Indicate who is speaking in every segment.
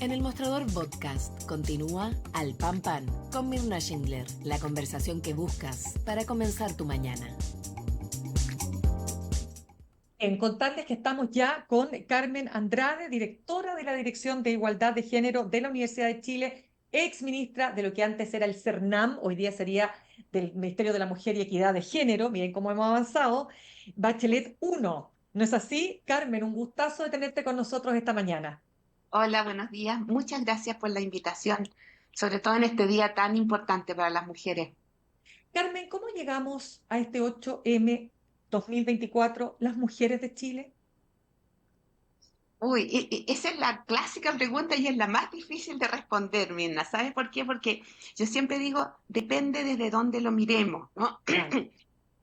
Speaker 1: En el Mostrador Podcast continúa Al Pan Pan con Mirna Schindler, la conversación que buscas para comenzar tu mañana.
Speaker 2: En contarles que estamos ya con Carmen Andrade, directora de la Dirección de Igualdad de Género de la Universidad de Chile, ex ministra de lo que antes era el CERNAM, hoy día sería del Ministerio de la Mujer y Equidad de Género, miren cómo hemos avanzado, Bachelet 1. ¿No es así? Carmen, un gustazo de tenerte con nosotros esta mañana.
Speaker 3: Hola, buenos días. Muchas gracias por la invitación, sobre todo en este día tan importante para las mujeres.
Speaker 2: Carmen, ¿cómo llegamos a este 8M 2024, las mujeres de Chile?
Speaker 3: Uy, esa es la clásica pregunta y es la más difícil de responder, Mirna. ¿Sabes por qué? Porque yo siempre digo, depende desde dónde lo miremos, ¿no?
Speaker 2: Claro.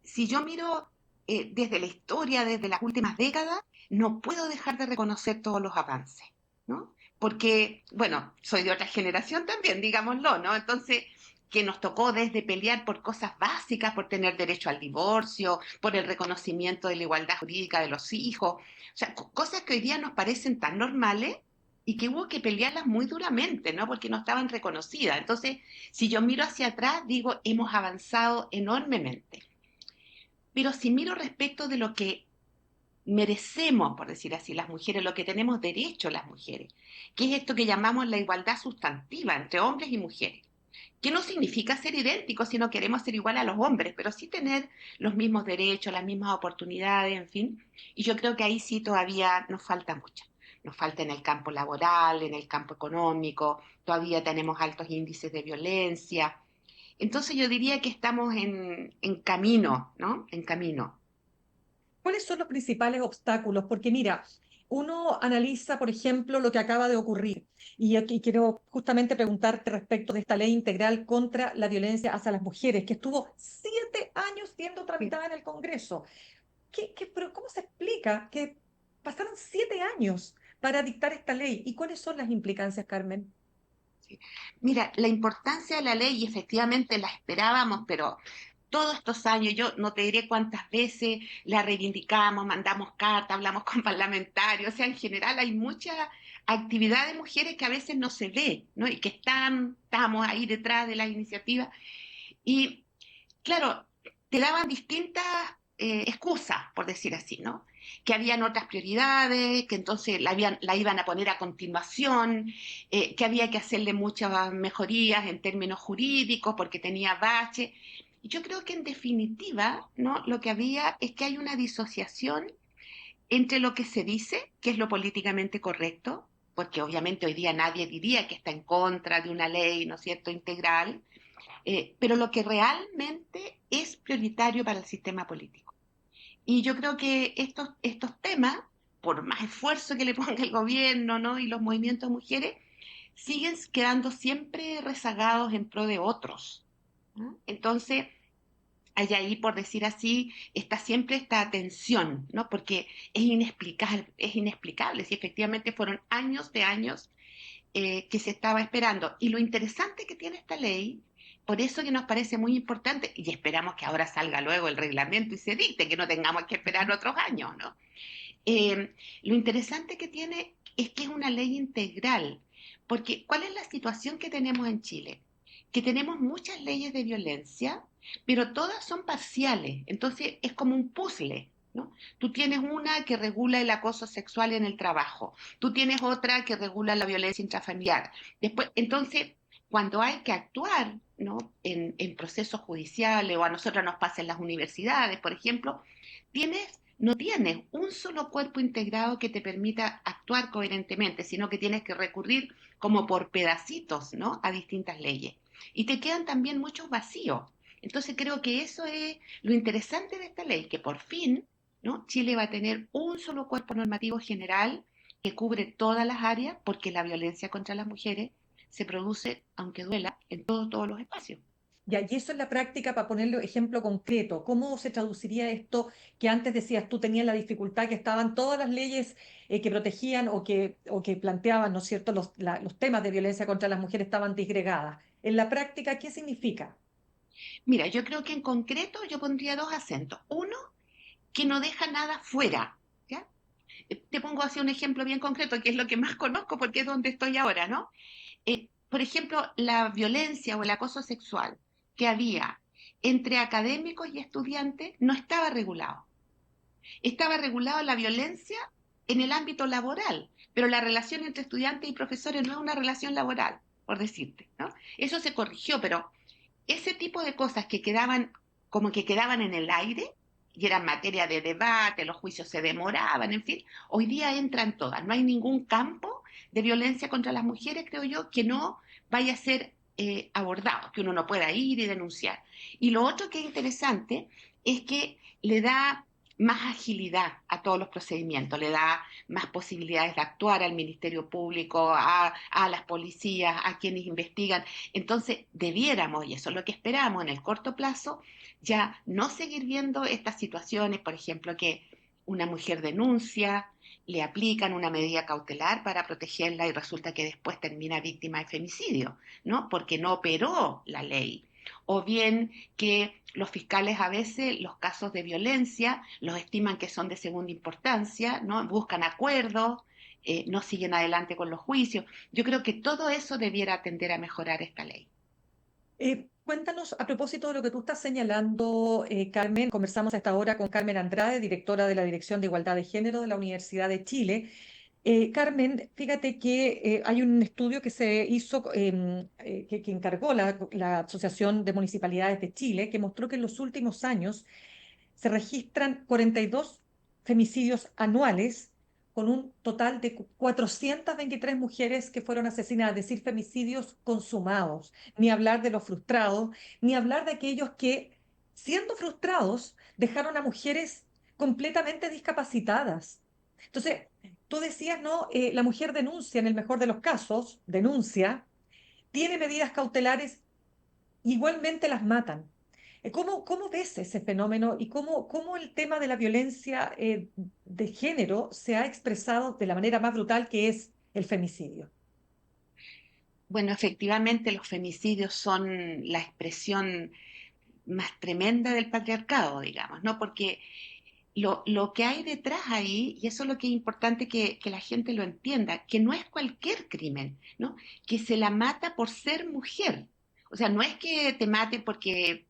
Speaker 3: Si yo miro desde la historia, desde las últimas décadas, no puedo dejar de reconocer todos los avances, ¿no? Porque, bueno, soy de otra generación también, digámoslo, ¿no? Entonces, que nos tocó desde pelear por cosas básicas, por tener derecho al divorcio, por el reconocimiento de la igualdad jurídica de los hijos, o sea, cosas que hoy día nos parecen tan normales y que hubo que pelearlas muy duramente, ¿no? Porque no estaban reconocidas. Entonces, si yo miro hacia atrás, digo, hemos avanzado enormemente. Pero si miro respecto de lo que merecemos, por decir así, las mujeres, lo que tenemos derecho las mujeres, que es esto que llamamos la igualdad sustantiva entre hombres y mujeres, que no significa ser idénticos si no queremos ser igual a los hombres, pero sí tener los mismos derechos, las mismas oportunidades, en fin. Y yo creo que ahí sí todavía nos falta mucho. Nos falta en el campo laboral, en el campo económico, todavía tenemos altos índices de violencia. Entonces yo diría que estamos en camino, ¿no? En camino.
Speaker 2: ¿Cuáles son los principales obstáculos? Porque mira, uno analiza, por ejemplo, lo que acaba de ocurrir. Y aquí quiero justamente preguntarte respecto de esta ley integral contra la violencia hacia las mujeres, que estuvo 7 años siendo tramitada en el Congreso. Pero ¿cómo se explica que pasaron 7 años para dictar esta ley? ¿Y cuáles son las implicancias, Carmen?
Speaker 3: Sí. Mira, la importancia de la ley, y efectivamente la esperábamos, pero todos estos años, yo no te diré cuántas veces la reivindicamos, mandamos cartas, hablamos con parlamentarios, o sea, en general hay mucha actividad de mujeres que a veces no se ve, ¿no? Y que estamos ahí detrás de las iniciativas. Y claro, te daban distintas excusas, por decir así, ¿no? Que habían otras prioridades, que entonces la iban a poner a continuación, que había que hacerle muchas mejorías en términos jurídicos porque tenía bache. Y yo creo que en definitiva, ¿no? Lo que había es que hay una disociación entre lo que se dice, que es lo políticamente correcto, porque obviamente hoy día nadie diría que está en contra de una ley, ¿no es cierto?, integral, pero lo que realmente es prioritario para el sistema político. Y yo creo que estos temas, por más esfuerzo que le ponga el gobierno, ¿no? Y los movimientos de mujeres, siguen quedando siempre rezagados en pro de otros, ¿no? Entonces, hay ahí, por decir así, está siempre esta tensión, ¿no? Porque es inexplicable, si efectivamente fueron años de años que se estaba esperando. Y lo interesante que tiene esta ley, por eso que nos parece muy importante, y esperamos que ahora salga luego el reglamento y se dicte, que no tengamos que esperar otros años, ¿no? Lo interesante que tiene es que es una ley integral, porque ¿cuál es la situación que tenemos en Chile? Que tenemos muchas leyes de violencia, pero todas son parciales, entonces es como un puzzle, ¿no? Tú tienes una que regula el acoso sexual en el trabajo, tú tienes otra que regula la violencia intrafamiliar. Después, entonces, cuando hay que actuar, ¿no? En procesos judiciales o a nosotros nos pasa en las universidades, por ejemplo, no tienes un solo cuerpo integrado que te permita actuar coherentemente, sino que tienes que recurrir como por pedacitos, ¿no? A distintas leyes. Y te quedan también muchos vacíos. Entonces creo que eso es lo interesante de esta ley, que por fin, ¿no? Chile va a tener un solo cuerpo normativo general que cubre todas las áreas, porque la violencia contra las mujeres se produce, aunque duela, en todos los espacios.
Speaker 2: Ya, y eso en la práctica, para ponerle ejemplo concreto, ¿cómo se traduciría esto que antes decías tú tenías la dificultad que estaban todas las leyes que protegían o que planteaban, ¿no es cierto?, los temas de violencia contra las mujeres estaban disgregadas. En la práctica, ¿qué significa?
Speaker 3: Mira, yo creo que en concreto yo pondría dos acentos. Uno, que no deja nada fuera, ¿ya? te pongo así un ejemplo bien concreto, que es lo que más conozco porque es donde estoy ahora, ¿no? Por ejemplo, la violencia o el acoso sexual que había entre académicos y estudiantes no estaba regulado. Estaba regulado la violencia en el ámbito laboral, pero la relación entre estudiantes y profesores no es una relación laboral, por decirte, ¿no? Eso se corrigió, pero ese tipo de cosas que quedaban como que quedaban en el aire y eran materia de debate, los juicios se demoraban, en fin, hoy día entran todas. No hay ningún campo de violencia contra las mujeres, creo yo, que no vaya a ser abordado, que uno no pueda ir y denunciar. Y lo otro que es interesante es que le da más agilidad a todos los procedimientos, le da más posibilidades de actuar al Ministerio Público, a las policías, a quienes investigan. Entonces, debiéramos, y eso es lo que esperamos en el corto plazo, ya no seguir viendo estas situaciones, por ejemplo, que una mujer denuncia, le aplican una medida cautelar para protegerla y resulta que después termina víctima de femicidio, ¿no? Porque no operó la ley. O bien que los fiscales a veces los casos de violencia los estiman que son de segunda importancia, ¿no? Buscan acuerdos, no siguen adelante con los juicios. Yo creo que todo eso debiera tender a mejorar esta ley.
Speaker 2: Cuéntanos, a propósito de lo que tú estás señalando, Carmen, conversamos a esta hora con Carmen Andrade, directora de la Dirección de Igualdad de Género de la Universidad de Chile. Carmen, fíjate que hay un estudio que se hizo, que encargó la Asociación de Municipalidades de Chile, que mostró que en los últimos años se registran 42 femicidios anuales, con un total de 423 mujeres que fueron asesinadas, es decir, femicidios consumados. Ni hablar de los frustrados, ni hablar de aquellos que, siendo frustrados, dejaron a mujeres completamente discapacitadas. Entonces, tú decías, ¿no? La mujer denuncia, en el mejor de los casos, denuncia, tiene medidas cautelares, igualmente las matan. ¿Cómo ves ese fenómeno y cómo el tema de la violencia de género se ha expresado de la manera más brutal que es el femicidio?
Speaker 3: Bueno, efectivamente los femicidios son la expresión más tremenda del patriarcado, digamos, ¿no? Porque lo que hay detrás ahí, y eso es lo que es importante que la gente lo entienda, que no es cualquier crimen, ¿no? Que se la mata por ser mujer. O sea, no es que te mate porque,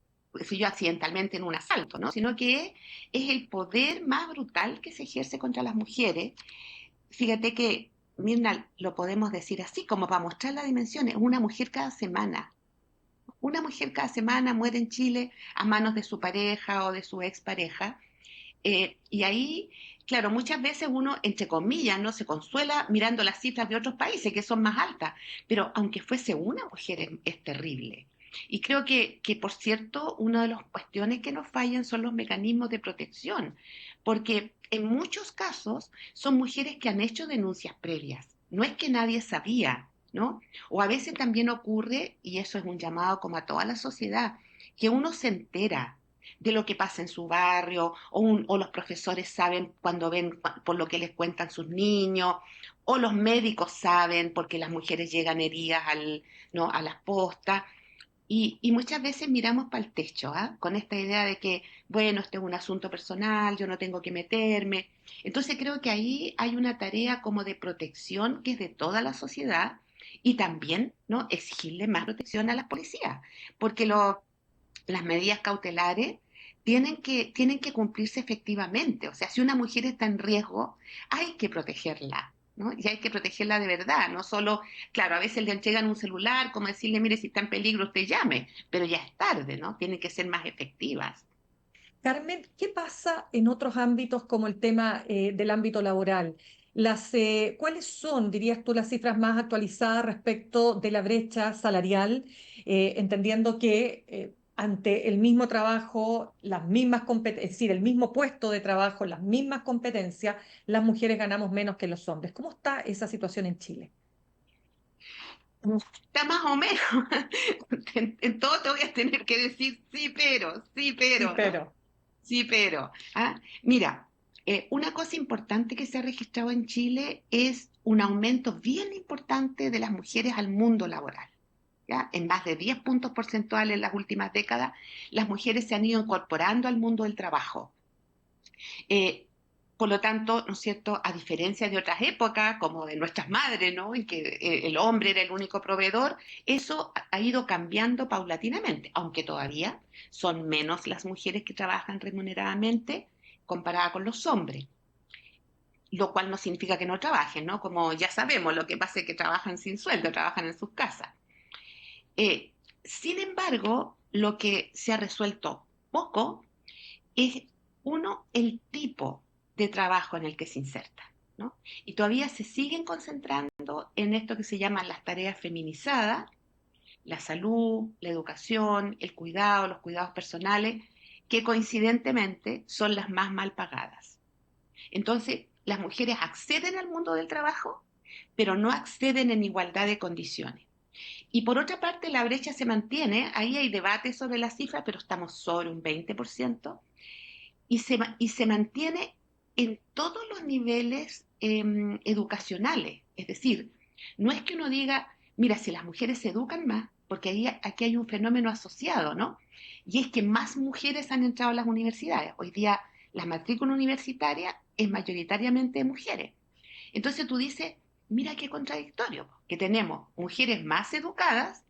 Speaker 3: si yo accidentalmente en un asalto, ¿no? Sino que es el poder más brutal que se ejerce contra las mujeres. Fíjate que, Mirna, lo podemos decir así, como para mostrar la dimensión, es una mujer cada semana. Una mujer cada semana muere en Chile a manos de su pareja o de su expareja. Y ahí, claro, muchas veces uno, entre comillas, no se consuela mirando las cifras de otros países que son más altas, pero aunque fuese una mujer es terrible. Y creo por cierto, una de las cuestiones que nos fallan son los mecanismos de protección, porque en muchos casos son mujeres que han hecho denuncias previas. No es que nadie sabía, ¿no? O a veces también ocurre, y eso es un llamado como a toda la sociedad, que uno se entera de lo que pasa en su barrio, o los profesores saben cuando ven por lo que les cuentan sus niños, o los médicos saben porque las mujeres llegan heridas ¿no? a las postas. Y muchas veces miramos para el techo, ¿ah? Con esta idea de que, bueno, este es un asunto personal, yo no tengo que meterme. Entonces creo que ahí hay una tarea como de protección que es de toda la sociedad y también, ¿no? Exigirle más protección a las policías, porque las medidas cautelares tienen que cumplirse efectivamente. O sea, si una mujer está en riesgo, hay que protegerla, ¿no? Y hay que protegerla de verdad, no solo, claro, a veces le entregan un celular, como decirle, mire, si está en peligro, usted llame, pero ya es tarde, ¿no? Tienen que ser más efectivas.
Speaker 2: Carmen, ¿qué pasa en otros ámbitos como el tema del ámbito laboral? ¿Cuáles son, dirías tú, las cifras más actualizadas respecto de la brecha salarial, entendiendo que ante el mismo trabajo, las mismas competencias, es decir, el mismo puesto de trabajo, las mismas competencias, las mujeres ganamos menos que los hombres? ¿Cómo está esa situación en Chile?
Speaker 3: Está más o menos. En todo te voy a tener que decir sí,
Speaker 2: Sí,
Speaker 3: pero, ¿no?
Speaker 2: pero
Speaker 3: Sí, pero. ¿Ah? Mira, una cosa importante que se ha registrado en Chile es un aumento bien importante de las mujeres al mundo laboral. ¿Ya? En más de 10 puntos porcentuales en las últimas décadas, las mujeres se han ido incorporando al mundo del trabajo. Eh, Por lo tanto, ¿no es cierto?, a diferencia de otras épocas, como de nuestras madres, ¿no?, en que el hombre era el único proveedor, eso ha ido cambiando paulatinamente, aunque todavía son menos las mujeres que trabajan remuneradamente comparada con los hombres, lo cual no significa que no trabajen, ¿no? Como ya sabemos, lo que pasa es que trabajan sin sueldo, trabajan en sus casas. Eh, Sin embargo, lo que se ha resuelto poco es, uno, el tipo de trabajo en el que se inserta, ¿no? Y todavía se siguen concentrando en esto que se llaman las tareas feminizadas, la salud, la educación, el cuidado, los cuidados personales, que coincidentemente son las más mal pagadas. Entonces, las mujeres acceden al mundo del trabajo, pero no acceden en igualdad de condiciones. Y por otra parte, la brecha se mantiene, ahí hay debate sobre la cifra, pero estamos sobre un 20%, y se mantiene en todos los niveles educacionales. Es decir, no es que uno diga, mira, si las mujeres se educan más, porque aquí hay un fenómeno asociado, ¿no? Y es que más mujeres han entrado a las universidades. Hoy día la matrícula universitaria es mayoritariamente de mujeres. Entonces tú dices, mira qué contradictorio, que tenemos mujeres más educadas,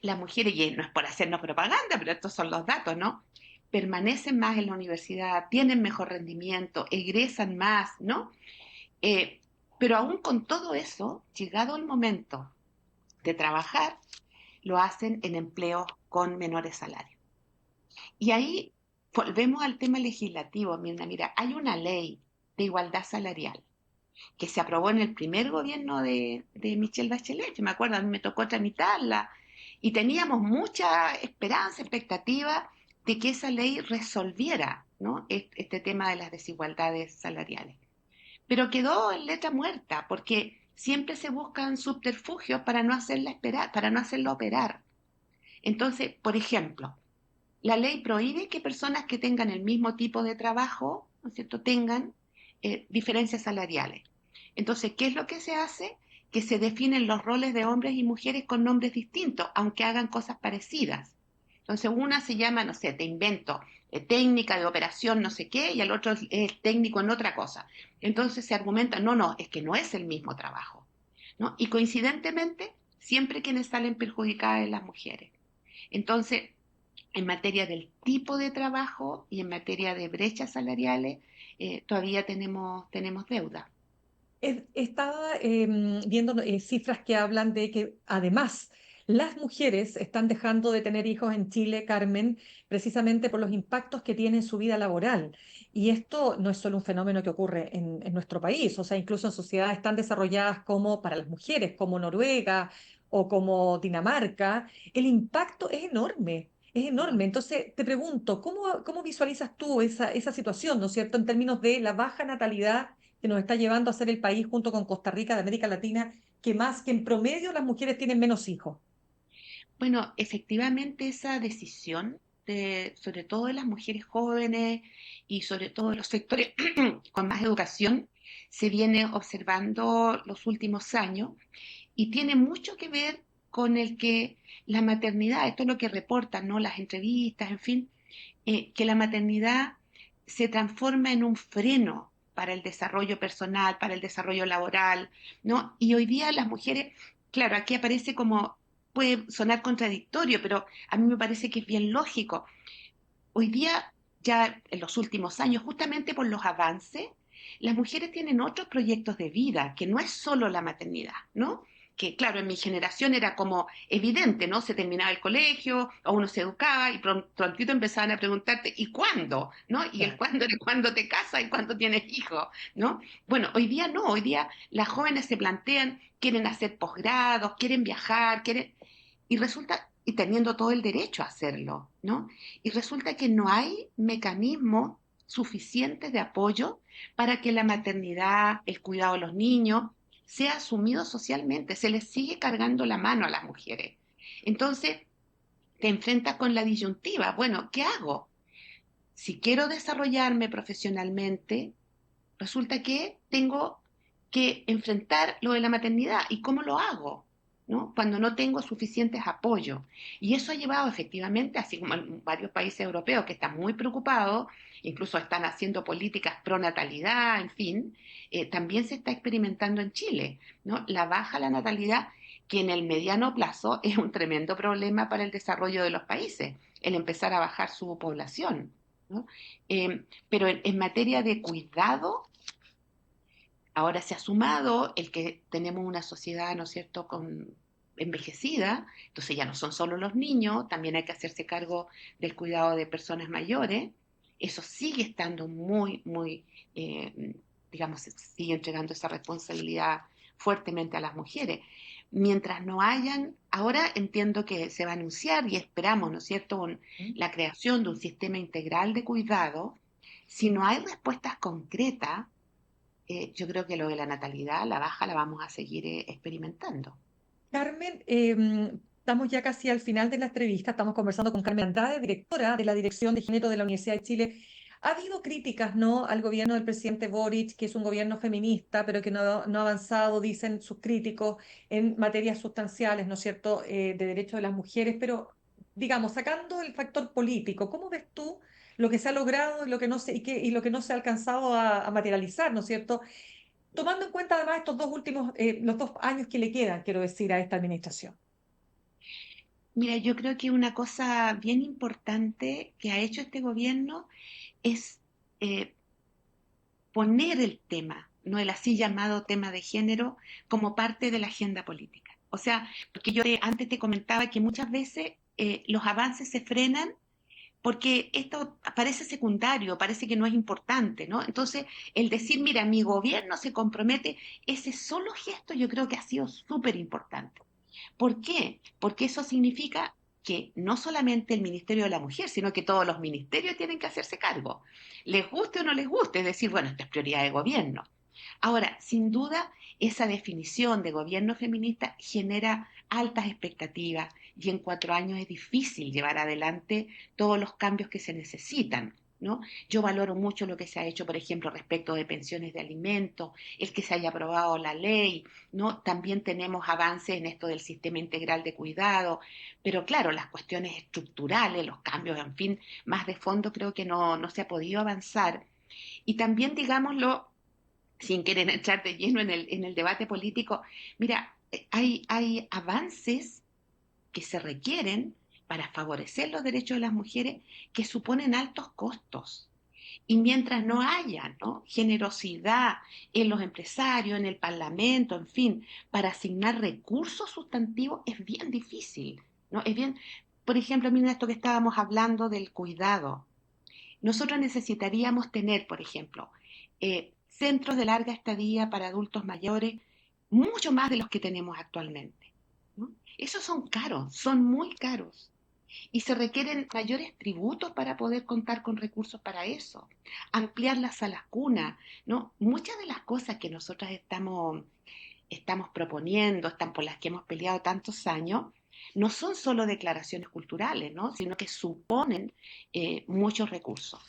Speaker 3: las mujeres, y no es por hacernos propaganda, pero estos son los datos, ¿no? Permanecen más en la universidad, tienen mejor rendimiento, egresan más, ¿no? Eh, pero aún con todo eso, llegado el momento de trabajar, lo hacen en empleos con menores salarios. Y ahí volvemos al tema legislativo, Mirna. Mira, hay una ley de igualdad salarial que se aprobó en el primer gobierno de Michelle Bachelet. Yo me acuerdo, a mí me tocó tramitarla y teníamos mucha esperanza, expectativa de que esa ley resolviera, ¿no?, este tema de las desigualdades salariales. Pero quedó en letra muerta porque siempre se buscan subterfugios para no hacerla esperar, para no hacerla operar. Entonces, por ejemplo, la ley prohíbe que personas que tengan el mismo tipo de trabajo, ¿no es cierto?, tengan diferencias salariales. Entonces, ¿qué es lo que se hace? Que se definen los roles de hombres y mujeres con nombres distintos, aunque hagan cosas parecidas. Entonces, una se llama, no sé, te invento, técnica de operación no sé qué, y el otro es técnico en otra cosa. Entonces se argumenta, no, no, es que no es el mismo trabajo, ¿no? Y coincidentemente, siempre quienes salen perjudicadas son las mujeres. Entonces, en materia del tipo de trabajo y en materia de brechas salariales, todavía tenemos deuda.
Speaker 2: Estaba viendo cifras que hablan de que además las mujeres están dejando de tener hijos en Chile, Carmen, precisamente por los impactos que tiene en su vida laboral. Y esto no es solo un fenómeno que ocurre en nuestro país, o sea, incluso en sociedades tan desarrolladas como para las mujeres, como Noruega o como Dinamarca, el impacto es enorme. Es enorme. Entonces, te pregunto, ¿cómo visualizas tú esa situación, ¿no es cierto?, en términos de la baja natalidad que nos está llevando a ser el país junto con Costa Rica de América Latina que en promedio las mujeres tienen menos hijos.
Speaker 3: Bueno, efectivamente esa decisión, sobre todo de las mujeres jóvenes y sobre todo de los sectores con más educación, se viene observando los últimos años y tiene mucho que ver con el que la maternidad, esto es lo que reportan, ¿no?, las entrevistas, en fin, que la maternidad se transforma en un freno para el desarrollo personal, para el desarrollo laboral, ¿no? Y hoy día las mujeres, claro, aquí aparece como, puede sonar contradictorio, pero a mí me parece que es bien lógico. Hoy día, ya en los últimos años, justamente por los avances, las mujeres tienen otros proyectos de vida, que no es solo la maternidad, ¿no? Que claro, en mi generación era como evidente, ¿no? Se terminaba el colegio, o uno se educaba y prontito empezaban a preguntarte, ¿y cuándo? ¿No? Y el
Speaker 2: Claro.
Speaker 3: cuándo era cuándo te casas y cuándo tienes hijos, ¿no? Bueno, hoy día no, hoy día las jóvenes se plantean, quieren hacer posgrados, quieren viajar, y resulta, y teniendo todo el derecho a hacerlo, ¿no? Y resulta que no hay mecanismos suficientes de apoyo para que la maternidad, el cuidado de los niños, sea asumido socialmente. Se les sigue cargando la mano a las mujeres. Entonces, te enfrentas con la disyuntiva. Bueno, ¿qué hago? Si quiero desarrollarme profesionalmente, resulta que tengo que enfrentar lo de la maternidad. ¿Y cómo lo hago? ¿no? Cuando no tengo suficientes apoyos. Y eso ha llevado efectivamente, así como en varios países europeos que están muy preocupados, incluso están haciendo políticas pro natalidad, en fin, también se está experimentando en Chile, ¿no? La baja la natalidad, que en el mediano plazo es un tremendo problema para el desarrollo de los países, el empezar a bajar su población, ¿no? Pero en materia de cuidado, ahora se ha sumado el que tenemos una sociedad, ¿no es cierto?, envejecida, entonces ya no son solo los niños, también hay que hacerse cargo del cuidado de personas mayores. Eso sigue estando muy, digamos, sigue entregando esa responsabilidad fuertemente a las mujeres. Mientras no hayan, ahora entiendo que se va a anunciar y esperamos, ¿no es cierto?, la creación de un sistema integral de cuidado. Si no hay respuestas concretas, yo creo que lo de la natalidad, la baja, la vamos a seguir experimentando.
Speaker 2: Carmen, estamos ya casi al final de la entrevista. Estamos conversando con Carmen Andrade, directora de la Dirección de Género de la Universidad de Chile. Ha habido críticas, ¿no?, al gobierno del presidente Boric, que es un gobierno feminista, pero que no ha avanzado, dicen sus críticos, en materias sustanciales, ¿no es cierto?, de derechos de las mujeres. Pero, digamos, sacando el factor político, ¿cómo ves tú lo que se ha logrado y lo que no se, y lo que no se ha alcanzado a materializar, ¿no es cierto? Tomando en cuenta además estos dos últimos, los 2 años que le quedan, quiero decir, a esta administración.
Speaker 3: Mira, yo creo que una cosa bien importante que ha hecho este gobierno es eh, poner el tema, no el así llamado tema de género, como parte de la agenda política. O sea, porque antes te comentaba que muchas veces los avances se frenan porque esto parece secundario, parece que no es importante, ¿no? Entonces, el decir, mira, mi gobierno se compromete, ese solo gesto yo creo que ha sido súper importante. ¿Por qué? Porque eso significa que no solamente el Ministerio de la Mujer, sino que todos los ministerios tienen que hacerse cargo. Les guste o no les guste, es decir, bueno, esto es prioridad de gobierno. Ahora, sin duda, esa definición de gobierno feminista genera altas expectativas y en 4 años es difícil llevar adelante todos los cambios que se necesitan, ¿no? Yo valoro mucho lo que se ha hecho, por ejemplo, respecto de pensiones de alimentos, el que se haya aprobado la ley, ¿no? También tenemos avances en esto del sistema integral de cuidado, pero claro, las cuestiones estructurales, los cambios, en fin, más de fondo creo que no se ha podido avanzar. Y también, digámoslo, sin querer entrar de lleno en el debate político, mira, hay avances que se requieren para favorecer los derechos de las mujeres que suponen altos costos. Y mientras no haya, ¿no?, generosidad en los empresarios, en el Parlamento, en fin, para asignar recursos sustantivos, es bien difícil, ¿no? Es bien, por ejemplo, mira esto que estábamos hablando del cuidado. Nosotros necesitaríamos tener, por ejemplo, centros de larga estadía para adultos mayores, mucho más de los que tenemos actualmente, ¿no? Esos son caros, son muy caros. Y se requieren mayores tributos para poder contar con recursos para eso. Ampliar las salas cunas, ¿no? Muchas de las cosas que nosotras estamos proponiendo, están por las que hemos peleado tantos años, no son solo declaraciones culturales, ¿no?, sino que suponen muchos recursos.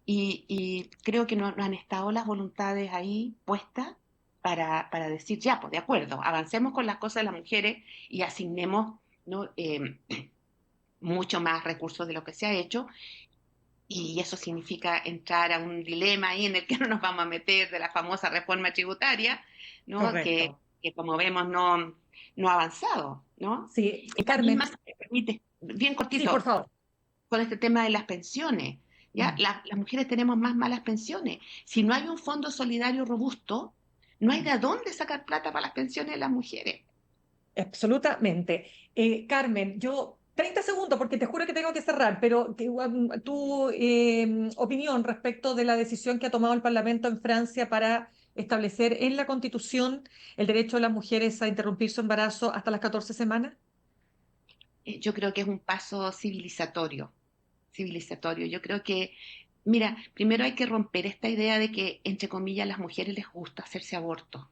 Speaker 3: Y creo que no han estado las voluntades ahí puestas para decir, ya, pues de acuerdo, avancemos con las cosas de las mujeres y asignemos, ¿no?, mucho más recursos de lo que se ha hecho. Y eso significa entrar a un dilema ahí en el que no nos vamos a meter de la famosa reforma tributaria, ¿no?,
Speaker 2: Correcto.
Speaker 3: que como vemos no ha avanzado, ¿no?
Speaker 2: Sí,
Speaker 3: Esta
Speaker 2: Carmen,
Speaker 3: misma, si me permite, bien
Speaker 2: sí, por
Speaker 3: cortito,
Speaker 2: favor.
Speaker 3: con este tema de las pensiones, ¿ya?
Speaker 2: Mm,
Speaker 3: Las mujeres tenemos más malas pensiones. Si no hay un fondo solidario robusto, no hay
Speaker 2: mm.
Speaker 3: de dónde sacar plata para las pensiones de las mujeres.
Speaker 2: Absolutamente. Carmen, yo 30 segundos porque te juro que tengo que cerrar, pero tu opinión respecto de la decisión que ha tomado el Parlamento en Francia para establecer en la Constitución el derecho de las mujeres a interrumpir su embarazo hasta las 14 semanas.
Speaker 3: Yo creo que es un paso civilizatorio, civilizatorio. Yo creo que, mira, primero hay que romper esta idea de que, entre comillas, a las mujeres les gusta hacerse aborto.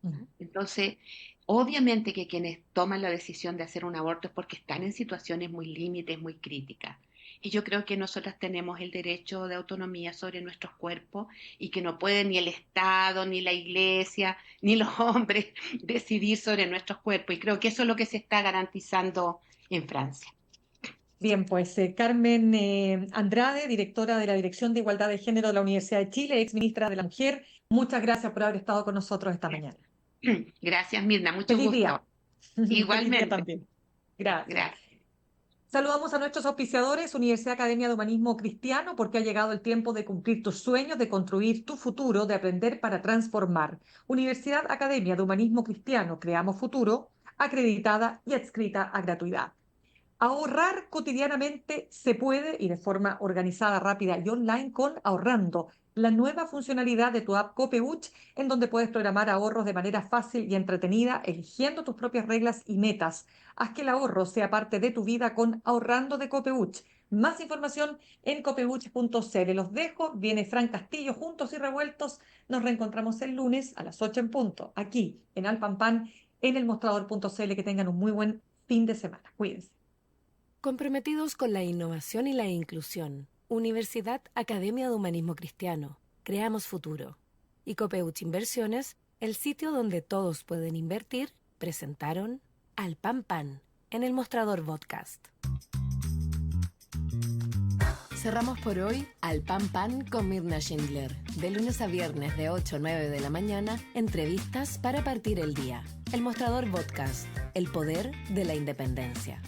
Speaker 2: Mm,
Speaker 3: Entonces, obviamente que quienes toman la decisión de hacer un aborto es porque están en situaciones muy límites, muy críticas. Y yo creo que nosotras tenemos el derecho de autonomía sobre nuestros cuerpos y que no puede ni el Estado, ni la Iglesia, ni los hombres decidir sobre nuestros cuerpos. Y creo que eso es lo que se está garantizando en Francia.
Speaker 2: Bien, pues Carmen Andrade, directora de la Dirección de Igualdad de Género de la Universidad de Chile, ex ministra de la Mujer, muchas gracias por haber estado con nosotros esta mañana.
Speaker 3: Gracias, Mirna, mucho
Speaker 2: Feliz
Speaker 3: gusto.
Speaker 2: día. Feliz día
Speaker 3: Igualmente.
Speaker 2: también. Gracias.
Speaker 3: Gracias.
Speaker 2: Saludamos a nuestros auspiciadores, Universidad Academia de Humanismo Cristiano, porque ha llegado el tiempo de cumplir tus sueños, de construir tu futuro, de aprender para transformar. Universidad Academia de Humanismo Cristiano, creamos futuro, acreditada y adscrita a gratuidad. Ahorrar cotidianamente se puede y de forma organizada, rápida y online con Ahorrando, la nueva funcionalidad de tu app Copeuch, en donde puedes programar ahorros de manera fácil y entretenida, eligiendo tus propias reglas y metas. Haz que el ahorro sea parte de tu vida con Ahorrando de Copeuch. Más información en copeuch.cl. Los dejo, viene Fran Castillo, juntos y revueltos. Nos reencontramos el lunes a las 8 en punto, aquí en Alpampan, en elmostrador.cl. Que tengan un muy buen fin de semana. Cuídense.
Speaker 1: Comprometidos con la innovación y la inclusión, Universidad Academia de Humanismo Cristiano, creamos futuro. Y Copeuch Inversiones, el sitio donde todos pueden invertir, presentaron Al Pan Pan en el Mostrador Podcast. Cerramos por hoy Al Pan Pan con Mirna Schindler. De lunes a viernes de 8 a 9 de la mañana, entrevistas para partir el día. El Mostrador Podcast, el poder de la independencia.